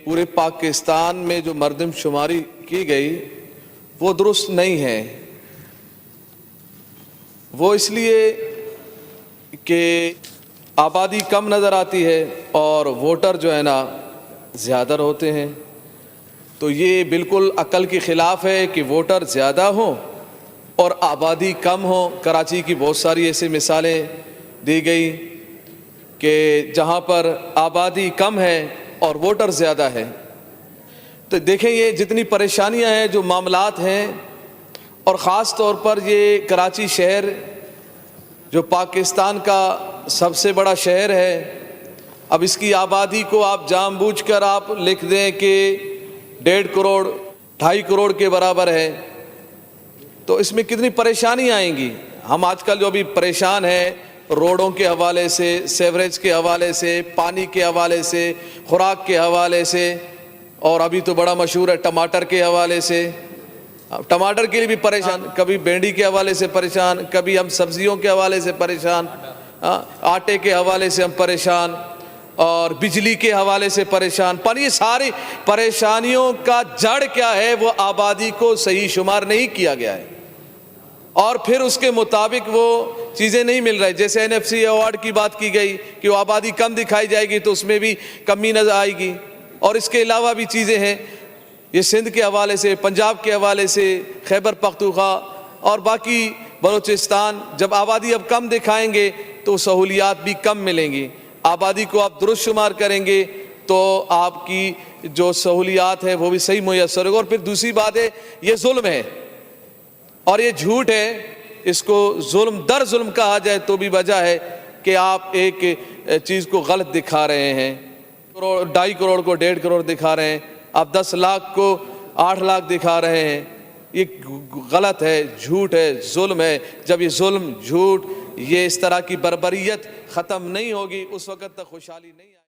پورے پاکستان میں جو مردم شماری کی گئی وہ درست نہیں ہے۔ وہ اس لیے کہ آبادی کم نظر آتی ہے اور ووٹر جو ہے نا زیادہ ہوتے ہیں، تو یہ بالکل عقل کے خلاف ہے کہ ووٹر زیادہ ہوں اور آبادی کم ہو۔ کراچی کی بہت ساری ایسی مثالیں دی گئی کہ جہاں پر آبادی کم ہے اور ووٹر زیادہ ہے۔ تو دیکھیں یہ جتنی پریشانیاں ہیں، جو معاملات ہیں، اور خاص طور پر یہ کراچی شہر جو پاکستان کا سب سے بڑا شہر ہے، اب اس کی آبادی کو آپ جان بوجھ کر آپ لکھ دیں کہ 1.5 کروڑ 2.5 کروڑ کے برابر ہے، تو اس میں کتنی پریشانیاں آئیں گی۔ ہم آج کل جو بھی پریشان ہیں روڈوں کے حوالے سے، سیوریج کے حوالے سے، پانی کے حوالے سے، خوراک کے حوالے سے، اور ابھی تو بڑا مشہور ہے ٹماٹر کے حوالے سے۔ ٹماٹر کے لیے بھی پریشان، کبھی بھنڈی کے حوالے سے پریشان، کبھی ہم سبزیوں کے حوالے سے پریشان، آٹے کے حوالے سے ہم پریشان، اور بجلی کے حوالے سے پریشان۔ پر یہ ساری پریشانیوں کا جڑ کیا ہے؟ وہ آبادی کو صحیح شمار نہیں کیا گیا ہے، اور پھر اس کے مطابق وہ چیزیں نہیں مل رہی۔ جیسے NFC ایوارڈ کی بات کی گئی کہ وہ آبادی کم دکھائی جائے گی تو اس میں بھی کمی نظر آئے گی، اور اس کے علاوہ بھی چیزیں ہیں، یہ سندھ کے حوالے سے، پنجاب کے حوالے سے، خیبر پختونخوا اور باقی بلوچستان، جب آبادی اب کم دکھائیں گے تو سہولیات بھی کم ملیں گی۔ آبادی کو آپ درست شمار کریں گے تو آپ کی جو سہولیات ہیں وہ بھی صحیح میسر ہوگی۔ اور پھر دوسری بات ہے، یہ ظلم ہے اور یہ جھوٹ ہے، اس کو ظلم در ظلم کہا جائے تو بھی وجہ ہے کہ آپ ایک چیز کو غلط دکھا رہے ہیں۔ 2.5 کروڑ کو 1.5 کروڑ دکھا رہے ہیں، آپ 10 لاکھ کو 8 لاکھ دکھا رہے ہیں، یہ غلط ہے، جھوٹ ہے، ظلم ہے۔ جب یہ ظلم، جھوٹ، یہ اس طرح کی بربریت ختم نہیں ہوگی اس وقت تک خوشحالی نہیں آئے گی۔